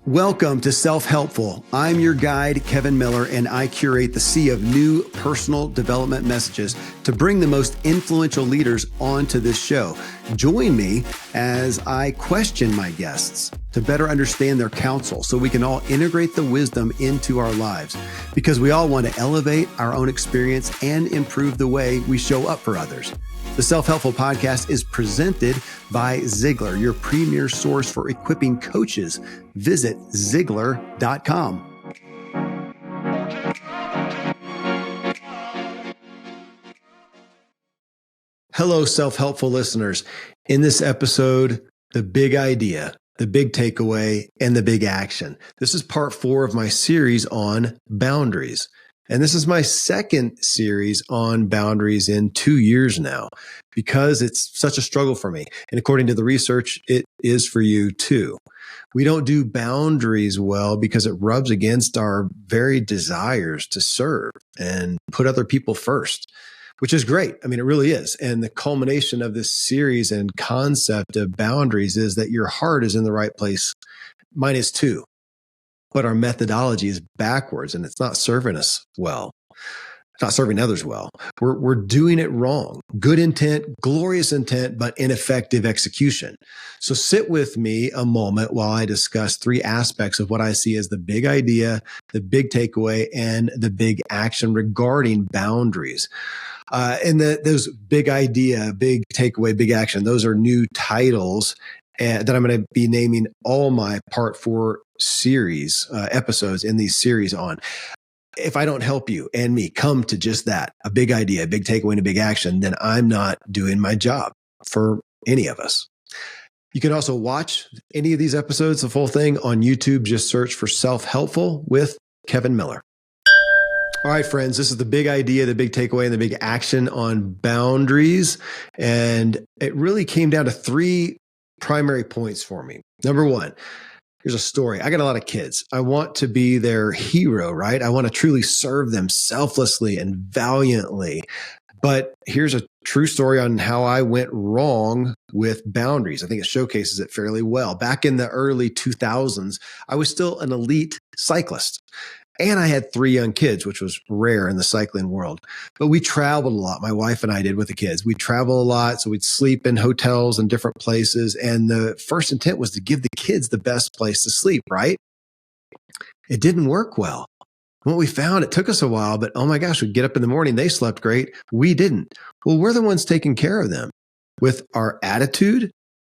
Welcome to Self-Helpful. I'm your guide, Kevin Miller, and I curate the sea of new personal development messages to bring the most influential leaders onto this show. Join me as I question my guests to better understand their counsel so we can all integrate the wisdom into our lives, because we all want to elevate our own experience and improve the way we show up for others. The Self-Helpful Podcast is presented by Ziglar, your premier source for equipping coaches. Visit Ziglar.com. Hello, Self-Helpful listeners. In this episode, the big idea, the big takeaway, and the big action. This is part 4 of my series on boundaries. And this is my second series on boundaries in 2 years now, because it's such a struggle for me. And according to the research, it is for you too. We don't do boundaries well because it rubs against our very desires to serve and put other people first, which is great. I mean, it really is. And the culmination of this series and concept of boundaries is that your heart is in the right place. Mine is too. But our methodology is backwards and it's not serving us well. It's not serving others well. We're doing it wrong. Good intent, glorious intent, but ineffective execution. So sit with me a moment while I discuss 3 aspects of what I see as the big idea, the big takeaway, and the big action regarding boundaries. And those big idea, big takeaway, big action, those are new titles that I'm going to be naming all my part 4 series episodes in these series on. If I don't help you and me come to just that, a big idea, a big takeaway, and a big action, then I'm not doing my job for any of us. You can also watch any of these episodes, the full thing, on YouTube. Just search for Self-Helpful with Kevin Miller. All right, friends, this is the big idea, the big takeaway, and the big action on boundaries. And it really came down to 3 primary points for me. Number 1, here's a story. I got a lot of kids. I want to be their hero, right? I want to truly serve them selflessly and valiantly. But here's a true story on how I went wrong with boundaries. I think it showcases it fairly well. Back in the early 2000s, I was still an elite cyclist. And I had 3 young kids, which was rare in the cycling world. But we traveled a lot. My wife and I did with the kids. We'd travel a lot. So we'd sleep in hotels and different places. And the first intent was to give the kids the best place to sleep, right? It didn't work well. What we found, it took us a while, but oh my gosh, we'd get up in the morning. They slept great. We didn't. Well, we're the ones taking care of them with our attitude,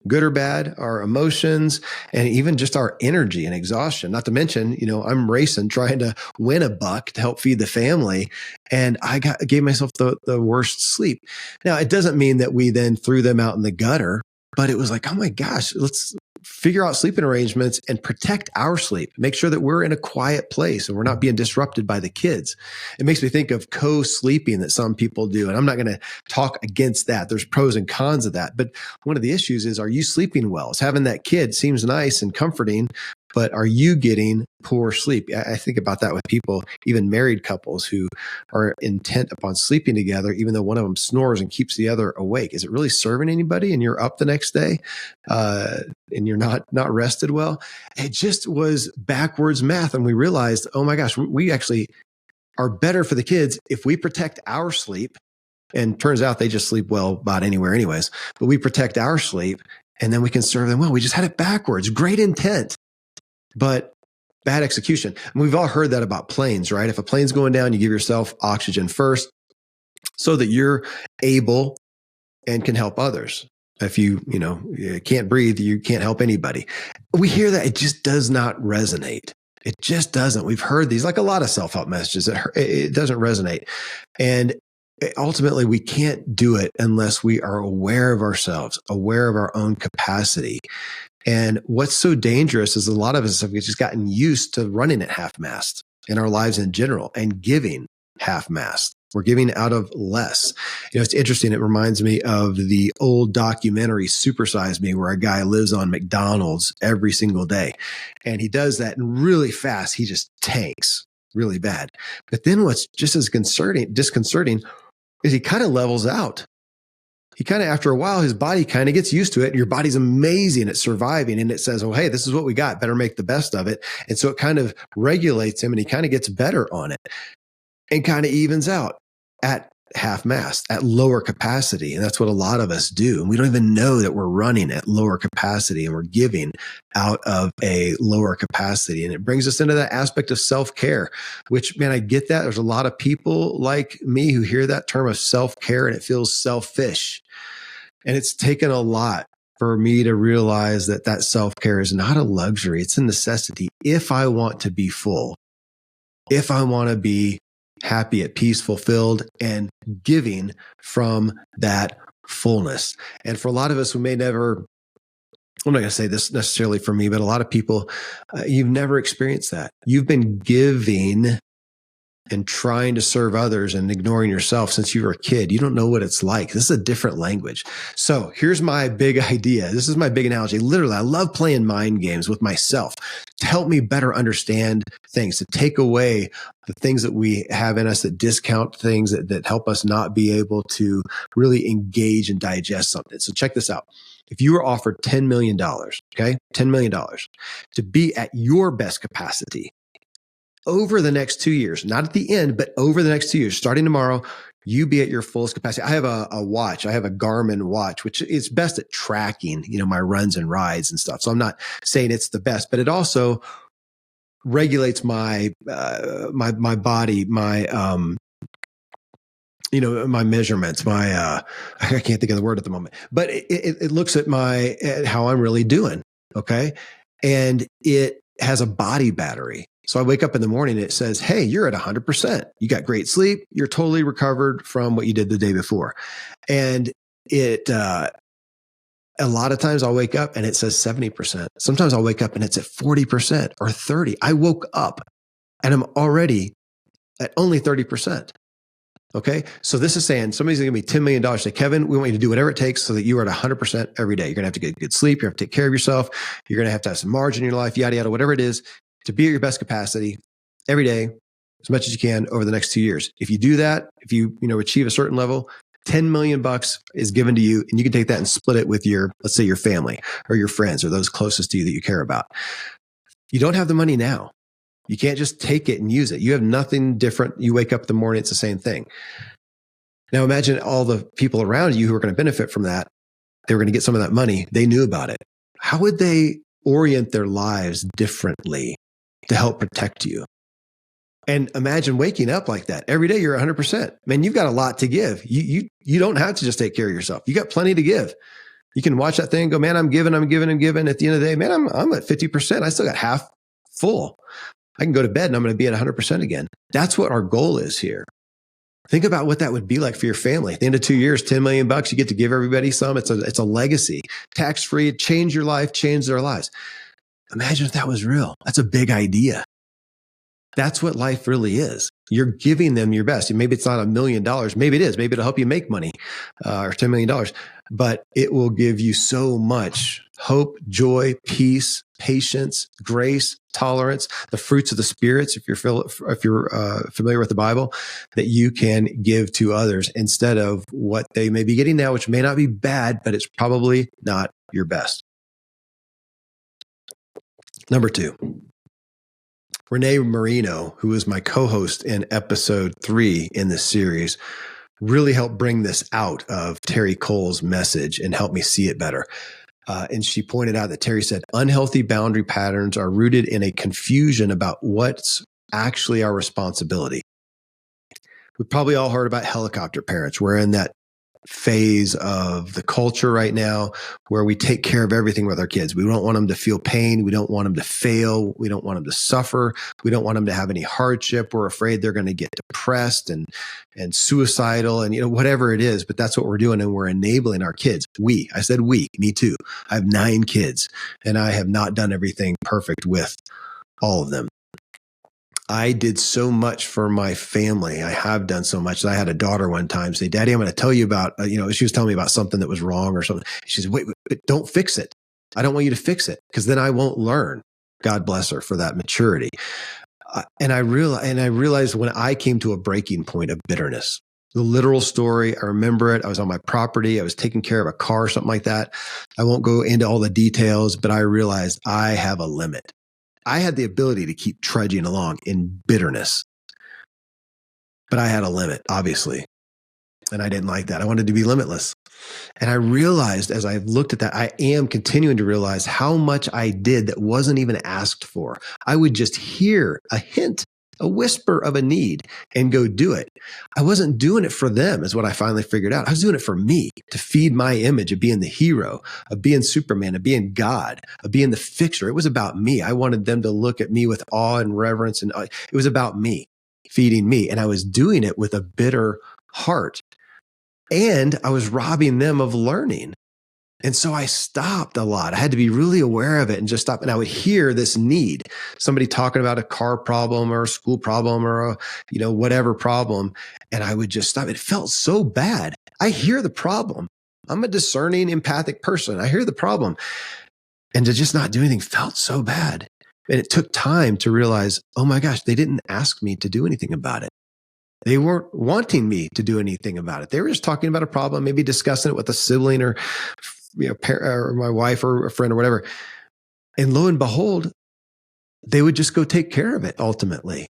good or bad, our emotions, and even just our energy and exhaustion. Not to mention, I'm racing, trying to win a buck to help feed the family. And I gave myself the worst sleep. Now, it doesn't mean that we then threw them out in the gutter, but it was like, oh my gosh, let's figure out sleeping arrangements and protect our sleep. Make sure that we're in a quiet place and we're not being disrupted by the kids. It makes me think of co-sleeping that some people do. And I'm not going to talk against that. There's pros and cons of that. But one of the issues is, are you sleeping well? Is having that kid seems nice and comforting, but are you getting poor sleep? I think about that with people, even married couples who are intent upon sleeping together, even though one of them snores and keeps the other awake. Is it really serving anybody? And you're up the next day and you're not rested well. It just was backwards math. And we realized, oh my gosh, we actually are better for the kids if we protect our sleep. And turns out they just sleep well about anywhere anyways, but we protect our sleep and then we can serve them well. We just had it backwards. Great intent, but bad execution. And we've all heard that about planes, right? If a plane's going down, you give yourself oxygen first so that you're able and can help others. If you can't breathe, you can't help anybody. We hear that. It just does not resonate. It just doesn't. We've heard these, like a lot of self-help messages. It doesn't resonate. And ultimately, we can't do it unless we are aware of ourselves, aware of our own capacity. And what's so dangerous is a lot of us have just gotten used to running at half-mast in our lives in general and giving half-mast. We're giving out of less. It's interesting. It reminds me of the old documentary Supersize Me, where a guy lives on McDonald's every single day. And he does that, and really fast, he just tanks really bad. But then what's just as disconcerting is he kind of levels out. he kind of, after a while, his body kind of gets used to it. And your body's amazing at surviving. And it says, oh, hey, this is what we got. Better make the best of it. And so it kind of regulates him and he kind of gets better on it and kind of evens out at half mast, at lower capacity. And that's what a lot of us do. And we don't even know that we're running at lower capacity and we're giving out of a lower capacity. And it brings us into that aspect of self-care, which, man, I get that. There's a lot of people like me who hear that term of self-care and it feels selfish. And it's taken a lot for me to realize that that self-care is not a luxury. It's a necessity. If I want to be full, if I want to be happy, at peace, fulfilled, and giving from that fullness. And for a lot of us who may never, I'm not going to say this necessarily for me, but a lot of people, you've never experienced that. You've been giving and trying to serve others and ignoring yourself since you were a kid. You don't know what it's like. This is a different language. So here's my big idea. This is my big analogy. Literally, I love playing mind games with myself to help me better understand things, to take away the things that we have in us that discount things that help us not be able to really engage and digest something. So check this out. If you were offered $10 million, okay, $10 million to be at your best capacity, over the next 2 years, not at the end, but over the next 2 years, starting tomorrow, you be at your fullest capacity. I have a watch. I have a Garmin watch, which is best at tracking, my runs and rides and stuff. So I'm not saying it's the best, but it also regulates my body, my my measurements, I can't think of the word at the moment, but it looks at at how I'm really doing. Okay. And it has a body battery. So I wake up in the morning and it says, hey, you're at 100%. You got great sleep. You're totally recovered from what you did the day before. And a lot of times I'll wake up and it says 70%. Sometimes I'll wake up and it's at 40% or 30%. I woke up and I'm already at only 30%. Okay. So this is saying somebody's going to give me $10 million. Say, Kevin, we want you to do whatever it takes so that you are at 100% every day. You're going to have to get good sleep. You have to take care of yourself. You're going to have some margin in your life, yada, yada, whatever it is, to be at your best capacity every day, as much as you can over the next 2 years. If you do that, if you achieve a certain level, $10 million is given to you, and you can take that and split it with let's say your family or your friends or those closest to you that you care about. You don't have the money now. You can't just take it and use it. You have nothing different. You wake up in the morning, it's the same thing. Now imagine all the people around you who are going to benefit from that. They were going to get some of that money. They knew about it. How would they orient their lives differently to help protect you? And imagine waking up like that. Every day you're 100%. Man, you've got a lot to give. You don't have to just take care of yourself. You got plenty to give. You can watch that thing and go, man, I'm giving. At the end of the day, man, I'm at 50%. I still got half full. I can go to bed and I'm going to be at 100% again. That's what our goal is here. Think about what that would be like for your family. At the end of 2 years, $10 million, you get to give everybody some. It's a legacy, tax-free, change your life, change their lives. Imagine if that was real. That's a big idea. That's what life really is. You're giving them your best. Maybe it's not $1 million. Maybe it is. Maybe it'll help you make money or $10 million. But it will give you so much hope, joy, peace, patience, grace, tolerance, the fruits of the spirits, if you're familiar with the Bible, that you can give to others instead of what they may be getting now, which may not be bad, but it's probably not your best. Number 2. Renee Marino, who is my co-host in episode 3 in this series, really helped bring this out of Terry Cole's message and help me see it better. And she pointed out that Terry said, unhealthy boundary patterns are rooted in a confusion about what's actually our responsibility. We've probably all heard about helicopter parents. We're in that phase of the culture right now where we take care of everything with our kids. We don't want them to feel pain. We don't want them to fail. We don't want them to suffer. We don't want them to have any hardship. We're afraid they're going to get depressed and suicidal and whatever it is, but that's what we're doing. And we're enabling our kids. I said we, me too. I have 9 kids and I have not done everything perfect with all of them. I did so much for my family. I have done so much. I had a daughter one time say, Daddy, I'm going to tell you about, she was telling me about something that was wrong or something. She said, wait, don't fix it. I don't want you to fix it because then I won't learn. God bless her for that maturity. And I realized when I came to a breaking point of bitterness, The literal story, I remember it. I was on my property. I was taking care of a car, something like that. I won't go into all the details, but I realized I have a limit. I had the ability to keep trudging along in bitterness, but I had a limit, obviously. And I didn't like that. I wanted to be limitless. And I realized as I looked at that, I am continuing to realize how much I did that wasn't even asked for. I would just hear a hint, a whisper of a need and go do it. I wasn't doing it for them, is what I finally figured out. I was doing it for me, to feed my image of being the hero, of being Superman, of being God, of being the fixer. It was about me. I wanted them to look at me with awe and reverence. And it was about me, feeding me. And I was doing it with a bitter heart. And I was robbing them of learning. And so I stopped a lot. I had to be really aware of it and just stop. And I would hear this need, somebody talking about a car problem or a school problem or a, whatever problem. And I would just stop. It felt so bad. I hear the problem. I'm a discerning, empathic person. I hear the problem. And to just not do anything felt so bad. And it took time to realize, oh my gosh, they didn't ask me to do anything about it. They weren't wanting me to do anything about it. They were just talking about a problem, maybe discussing it with a sibling or, or my wife or a friend or whatever. And lo and behold, they would just go take care of it ultimately.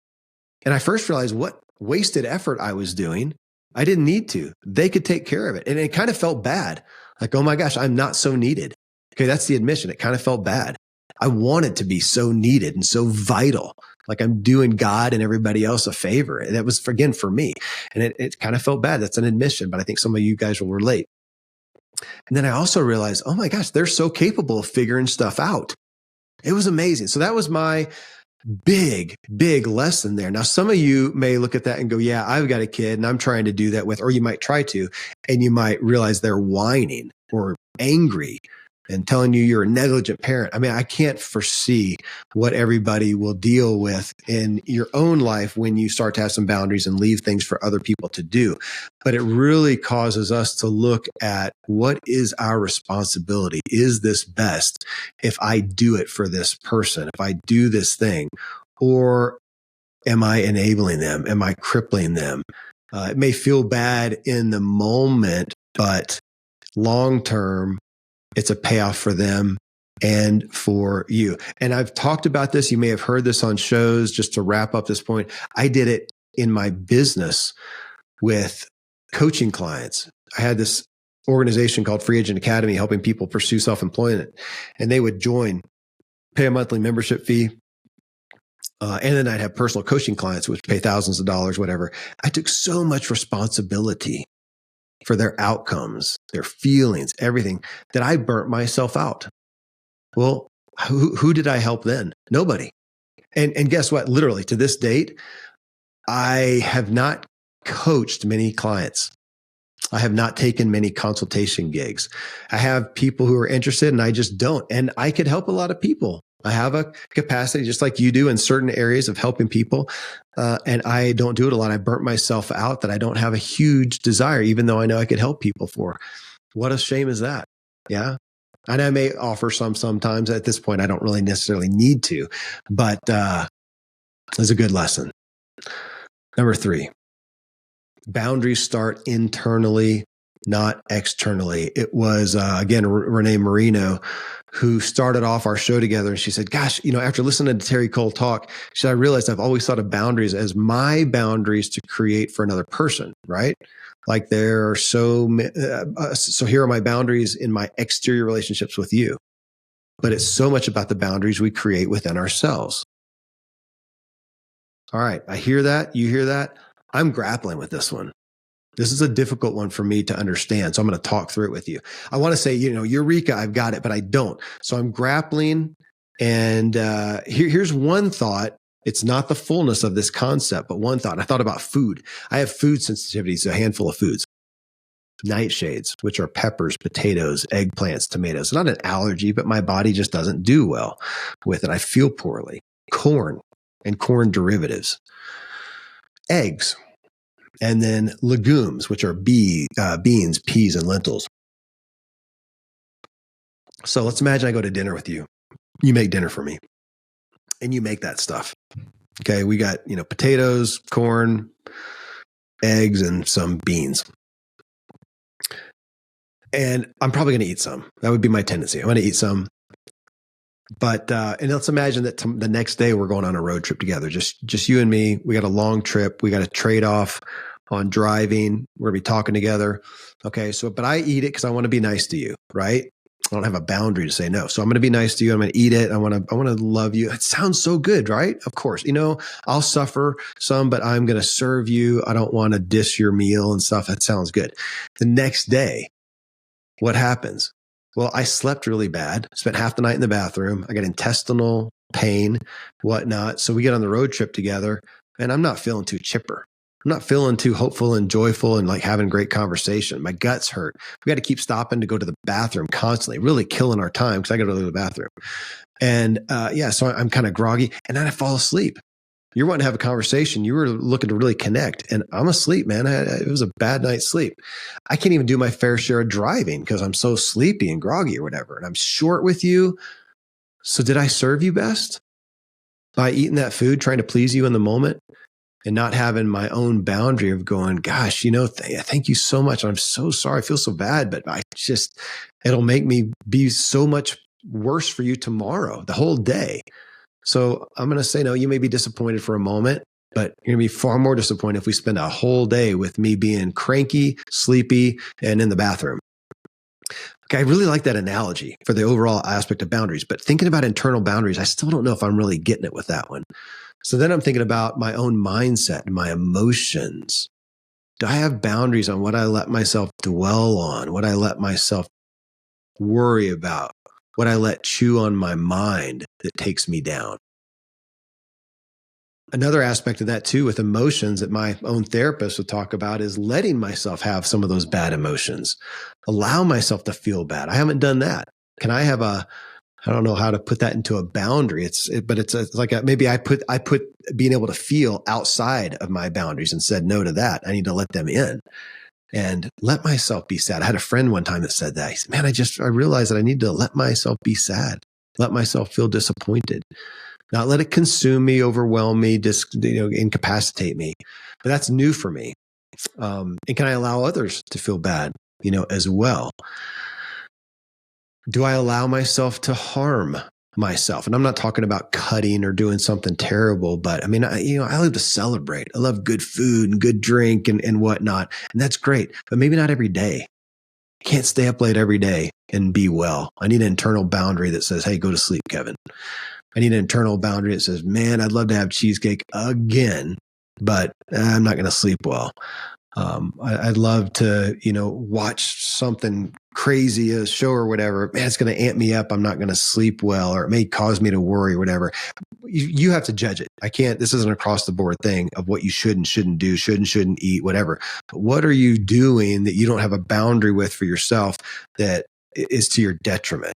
And I first realized what wasted effort I was doing. I didn't need to. They could take care of it. And it kind of felt bad. Like, oh my gosh, I'm not so needed. Okay, that's the admission. It kind of felt bad. I wanted to be so needed and so vital. Like I'm doing God and everybody else a favor. And that was, again, for me. And it kind of felt bad. That's an admission, but I think some of you guys will relate. And then I also realized, oh my gosh, they're so capable of figuring stuff out. It was amazing. So that was my big, big lesson there. Now, some of you may look at that and go, yeah, I've got a kid and I'm trying to do that with, or you might try to, and you might realize they're whining or angry and telling you you're a negligent parent. I mean, I can't foresee what everybody will deal with in your own life when you start to have some boundaries and leave things for other people to do. But it really causes us to look at what is our responsibility? Is this best if I do it for this person, if I do this thing? Or am I enabling them? Am I crippling them? It may feel bad in the moment, but long term, it's a payoff for them and for you. And I've talked about this. You may have heard this on shows. Just to wrap up this point, I did it in my business with coaching clients. I had this organization called Free Agent Academy helping people pursue self-employment. And they would join, pay a monthly membership fee. And then I'd have personal coaching clients, which pay thousands of dollars, whatever. I took so much responsibility for their outcomes, their feelings, everything, that I burnt myself out. Well, who did I help then? Nobody. And guess what? Literally to this date, I have not coached many clients. I have not taken many consultation gigs. I have people who are interested and I just don't. And I could help a lot of people. I have a capacity just like you do in certain areas of helping people. And I don't do it a lot. I burnt myself out that I don't have a huge desire, even though I know I could help people for. What a shame is that? Yeah. And I may offer sometimes. At this point, I don't really necessarily need to, but it's a good lesson. Number 3, boundaries start internally, not externally. It was, again, Renee Marino, who started off our show together. And she said, gosh, after listening to Terry Cole talk, she said, I realized I've always thought of boundaries as my boundaries to create for another person, right? Like there are so here are my boundaries in my exterior relationships with you. But it's so much about the boundaries we create within ourselves. All right. I hear that. You hear that. I'm grappling with this one. This is a difficult one for me to understand. So I'm going to talk through it with you. I want to say, Eureka, I've got it, but I don't. So I'm grappling. And here's one thought. It's not the fullness of this concept, but one thought. I thought about food. I have food sensitivities, a handful of foods. Nightshades, which are peppers, potatoes, eggplants, tomatoes. It's not an allergy, but my body just doesn't do well with it. I feel poorly. Corn and corn derivatives. Eggs. And then legumes, which are beans, peas, and lentils. So let's imagine I go to dinner with you. You make dinner for me. And you make that stuff. Okay, we got, potatoes, corn, eggs and some beans. And I'm probably going to eat some. That would be my tendency. I'm going to eat some. But and let's imagine that the next day we're going on a road trip together, just you and me. We got a long trip. We got to trade off on driving. We're gonna be talking together. Okay, so but I eat it because I want to be nice to you, right? I don't have a boundary to say no, so I'm going to be nice to you. I'm going to eat it. I want to love you. It sounds so good, right? Of course, I'll suffer some, but I'm going to serve you. I don't want to dish your meal and stuff. That sounds good. The next day, what happens? Well, I slept really bad, spent half the night in the bathroom. I got intestinal pain, whatnot. So we get on the road trip together and I'm not feeling too chipper. I'm not feeling too hopeful and joyful and like having great conversation. My guts hurt. We got to keep stopping to go to the bathroom constantly, really killing our time because I got to go to the bathroom. And so I'm kind of groggy and then I fall asleep. You're wanting to have a conversation. You were looking to really connect and I'm asleep, man. It was a bad night's sleep. I can't even do my fair share of driving because I'm so sleepy and groggy or whatever. And I'm short with you. So did I serve you best by eating that food, trying to please you in the moment and not having my own boundary of going, gosh, thank you so much. I'm so sorry. I feel so bad, but it'll make me be so much worse for you tomorrow, the whole day. So I'm going to say, no, you may be disappointed for a moment, but you're going to be far more disappointed if we spend a whole day with me being cranky, sleepy, and in the bathroom. Okay, I really like that analogy for the overall aspect of boundaries, but thinking about internal boundaries, I still don't know if I'm really getting it with that one. So then I'm thinking about my own mindset and my emotions. Do I have boundaries on what I let myself dwell on, what I let myself worry about, what I let chew on my mind that takes me down? Another aspect of that too, with emotions that my own therapist would talk about is letting myself have some of those bad emotions, allow myself to feel bad. I haven't done that. Can I have I don't know how to put that into a boundary. Maybe I put being able to feel outside of my boundaries and said no to that. I need to let them in and let myself be sad. I had a friend one time that said that. He said, man, I realized that I need to let myself be sad, let myself feel disappointed. Not let it consume me, overwhelm me, incapacitate me. But that's new for me. And can I allow others to feel bad, as well? Do I allow myself to harm myself? And I'm not talking about cutting or doing something terrible, but I love to celebrate. I love good food and good drink and whatnot. And that's great, but maybe not every day. I can't stay up late every day and be well. I need an internal boundary that says, hey, go to sleep, Kevin. I need an internal boundary that says, man, I'd love to have cheesecake again, but I'm not going to sleep well. I'd love to, watch something crazy, a show or whatever. Man, it's going to amp me up. I'm not going to sleep well, or it may cause me to worry or whatever. You have to judge it. This isn't across the board thing of what you should and shouldn't do, shouldn't eat, whatever. But what are you doing that you don't have a boundary with for yourself that is to your detriment?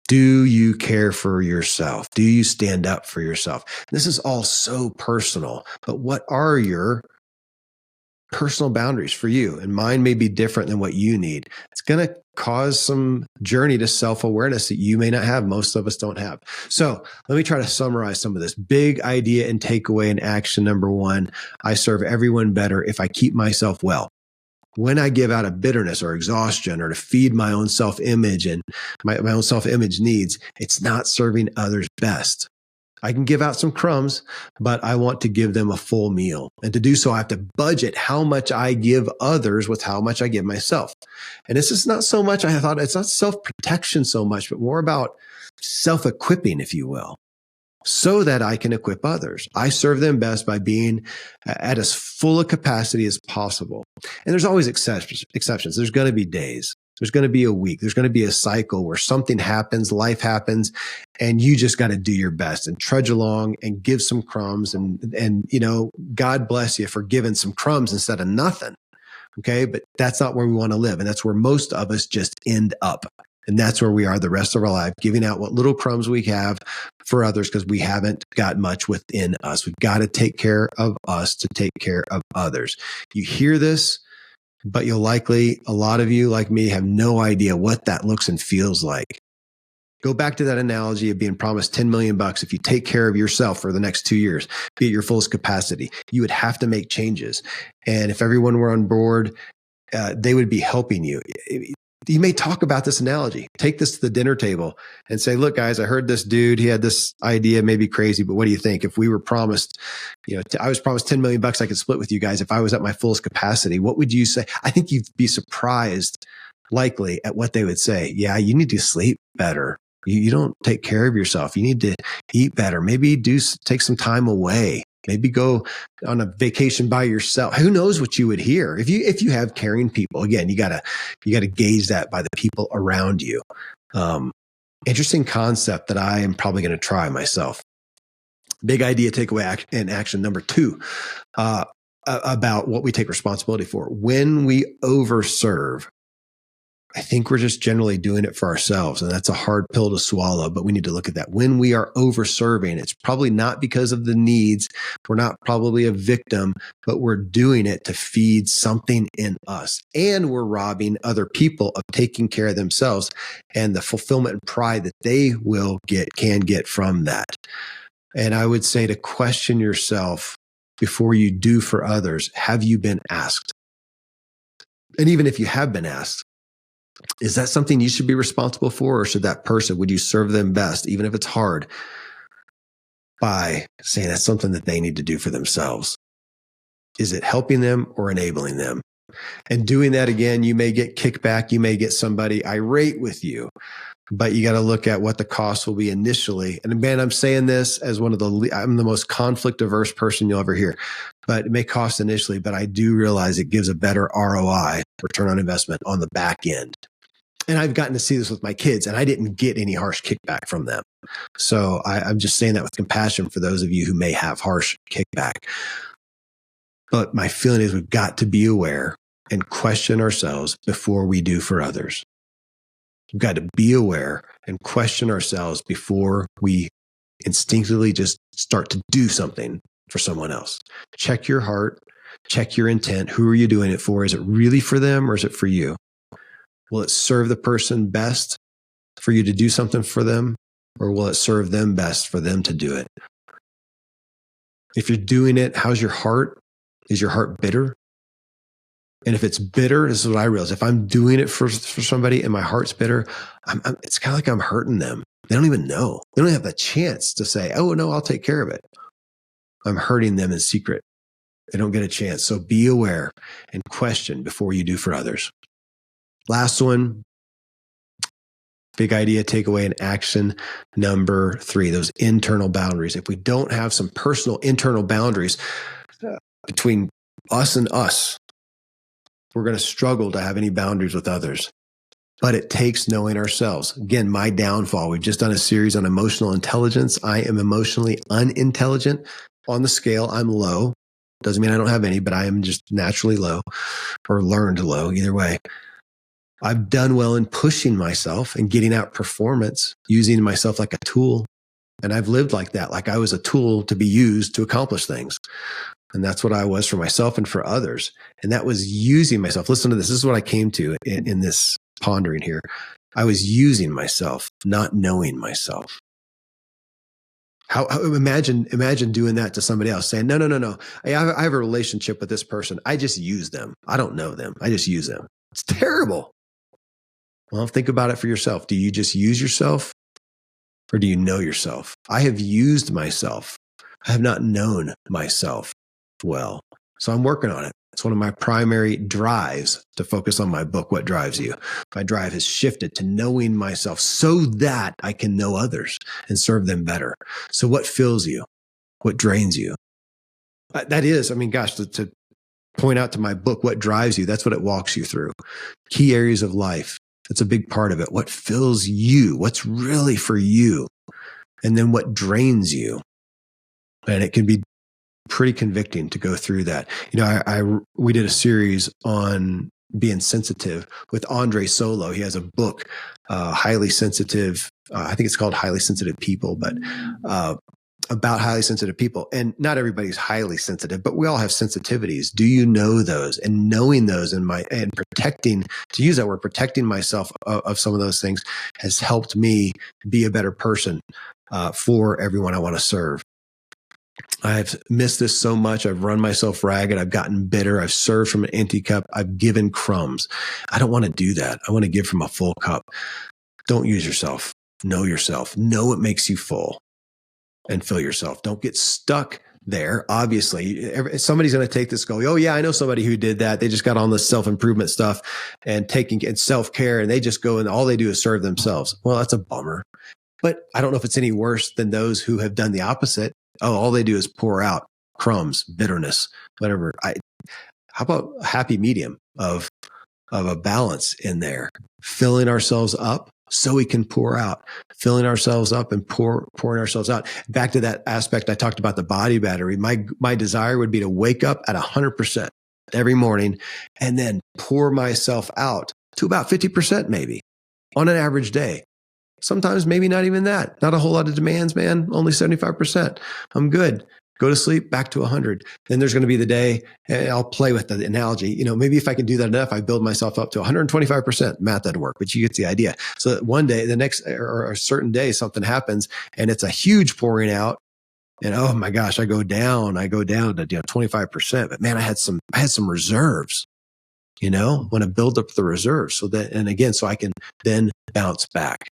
Do you care for yourself? Do you stand up for yourself? This is all so personal, but what are your personal boundaries for you? And mine may be different than what you need. It's going to cause some journey to self-awareness that you may not have. Most of us don't have. So let me try to summarize some of this. Big idea and takeaway and action. Number one, I serve everyone better if I keep myself well. When I give out of bitterness or exhaustion or to feed my own self-image and my own self-image needs, it's not serving others best. I can give out some crumbs, but I want to give them a full meal. And to do so, I have to budget how much I give others with how much I give myself. And this is not so much, I thought, it's not self-protection so much, but more about self-equipping, if you will, so that I can equip others. I serve them best by being at as full a capacity as possible. And there's always exceptions. There's going to be days. There's going to be a week. There's going to be a cycle where something happens, life happens, and you just got to do your best and trudge along and give some crumbs. And God bless you for giving some crumbs instead of nothing. Okay. But that's not where we want to live. And that's where most of us just end up. And that's where we are the rest of our life, giving out what little crumbs we have for others because we haven't got much within us. We've got to take care of us to take care of others. You hear this, but you'll likely, a lot of you like me, have no idea what that looks and feels like. Go back to that analogy of being promised 10 million bucks. If you take care of yourself for the next 2 years, be at your fullest capacity, you would have to make changes. And if everyone were on board, they would be helping you. You may talk about this analogy. Take this to the dinner table and say, look, guys, I heard this dude, he had this idea, maybe crazy, but what do you think? If we were promised, I was promised 10 million bucks I could split with you guys. If I was at my fullest capacity, what would you say? I think you'd be surprised likely at what they would say. Yeah, you need to sleep better. You don't take care of yourself. You need to eat better. Maybe take some time away. Maybe go on a vacation by yourself. Who knows what you would hear if you have caring people. Again, you gotta gauge that by the people around you. Interesting concept that I am probably going to try myself. Big idea, takeaway, and action number 2 about what we take responsibility for. When we overserve, I think we're just generally doing it for ourselves, and that's a hard pill to swallow, but we need to look at that. When we are over-serving, it's probably not because of the needs. We're not probably a victim, but we're doing it to feed something in us, and we're robbing other people of taking care of themselves and the fulfillment and pride that they can get from that. And I would say to question yourself before you do for others, have you been asked? And even if you have been asked, is that something you should be responsible for, or should that person, would you serve them best, even if it's hard, by saying that's something that they need to do for themselves? Is it helping them or enabling them? And doing that again, you may get kickback. You may get somebody irate with you, but you got to look at what the cost will be initially. And man, I'm saying this as I'm the most conflict averse person you'll ever hear, but it may cost initially, but I do realize it gives a better ROI, return on investment, on the back end. And I've gotten to see this with my kids, and I didn't get any harsh kickback from them. So I'm just saying that with compassion for those of you who may have harsh kickback. But my feeling is we've got to be aware and question ourselves before we do for others. We've got to be aware and question ourselves before we instinctively just start to do something for someone else. Check your heart, check your intent. Who are you doing it for? Is it really for them, or is it for you? Will it serve the person best for you to do something for them, or will it serve them best for them to do it? If you're doing it, how's your heart? Is your heart bitter? And if it's bitter, this is what I realize. If I'm doing it for somebody and my heart's bitter, it's kind of like I'm hurting them. They don't even know. They don't have the chance to say, oh, no, I'll take care of it. I'm hurting them in secret. They don't get a chance. So be aware and question before you do for others. Last one, big idea, takeaway, and action number 3, those internal boundaries. If we don't have some personal internal boundaries between us and us, we're going to struggle to have any boundaries with others. But it takes knowing ourselves. Again, my downfall. We've just done a series on emotional intelligence. I am emotionally unintelligent. On the scale, I'm low. Doesn't mean I don't have any, but I am just naturally low, or learned low, either way. I've done well in pushing myself and getting out performance, using myself like a tool. And I've lived like that, like I was a tool to be used to accomplish things. And that's what I was for myself and for others. And that was using myself. Listen to this. This is what I came to in this pondering here. I was using myself, not knowing myself. Imagine doing that to somebody else, saying, no. I have a relationship with this person. I just use them. I don't know them. I just use them. It's terrible. Well, think about it for yourself. Do you just use yourself, or do you know yourself? I have used myself. I have not known myself well. So I'm working on it. It's one of my primary drives to focus on my book, What Drives You. My drive has shifted to knowing myself so that I can know others and serve them better. So what fills you? What drains you? That is, to point out to my book, What Drives You, that's what it walks you through. Key areas of life. That's a big part of it. What fills you? What's really for you? And then what drains you? And it can be pretty convicting to go through that. We did a series on being sensitive with Andre Solo. He has a book, Highly Sensitive. I think it's called Highly Sensitive People, but about highly sensitive people. And not everybody's highly sensitive, but we all have sensitivities. Do you know those? And knowing those and protecting, to use that word, protecting myself of some of those things has helped me be a better person for everyone I want to serve. I've missed this so much. I've run myself ragged. I've gotten bitter. I've served from an empty cup. I've given crumbs. I don't want to do that. I want to give from a full cup. Don't use yourself. Know yourself. Know what makes you full and fill yourself. Don't get stuck there. Obviously, somebody's going to take this go, oh yeah, I know somebody who did that. They just got on this self-improvement stuff and self-care, and they just go and all they do is serve themselves. Well, that's a bummer. But I don't know if it's any worse than those who have done the opposite. Oh, all they do is pour out crumbs, bitterness, whatever. How about a happy medium of a balance in there, filling ourselves up so we can pour out, filling ourselves up and pouring ourselves out. Back to that aspect I talked about, the body battery. My desire would be to wake up at 100% every morning and then pour myself out to about 50% maybe on an average day. Sometimes maybe not even that. Not a whole lot of demands, man. Only 75%. I'm good. Go to sleep, back to 100. Then there's going to be the day, and I'll play with the analogy. Maybe if I can do that enough, I build myself up to 125%. Math doesn't work, but you get the idea. So that one day, the next or a certain day, something happens, and it's a huge pouring out. And oh my gosh, I go down to 25%. But man, I had some reserves. Want to build up the reserves so I can then bounce back.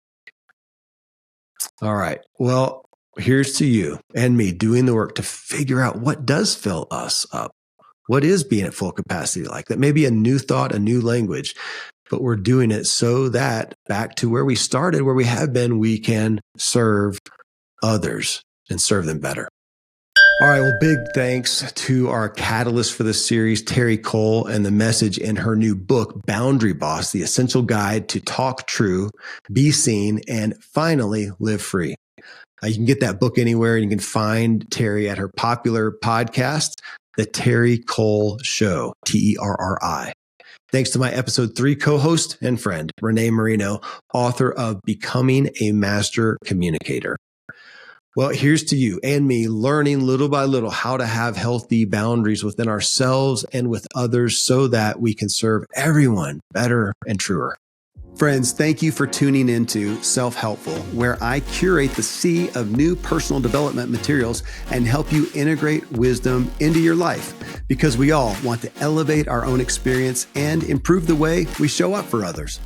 All right. Well, here's to you and me doing the work to figure out what does fill us up. What is being at full capacity like? That may be a new thought, a new language, but we're doing it so that back to where we started, where we have been, we can serve others and serve them better. All right. Well, big thanks to our catalyst for this series, Terry Cole, and the message in her new book, Boundary Boss, The Essential Guide to Talk True, Be Seen, and Finally Live Free. You can get that book anywhere, and you can find Terry at her popular podcast, The Terry Cole Show, Terri. Thanks to my episode 3 co-host and friend, Renee Marino, author of Becoming a Master Communicator. Well, here's to you and me learning little by little how to have healthy boundaries within ourselves and with others so that we can serve everyone better and truer. Friends, thank you for tuning into Self-Helpful, where I curate the sea of new personal development materials and help you integrate wisdom into your life, because we all want to elevate our own experience and improve the way we show up for others.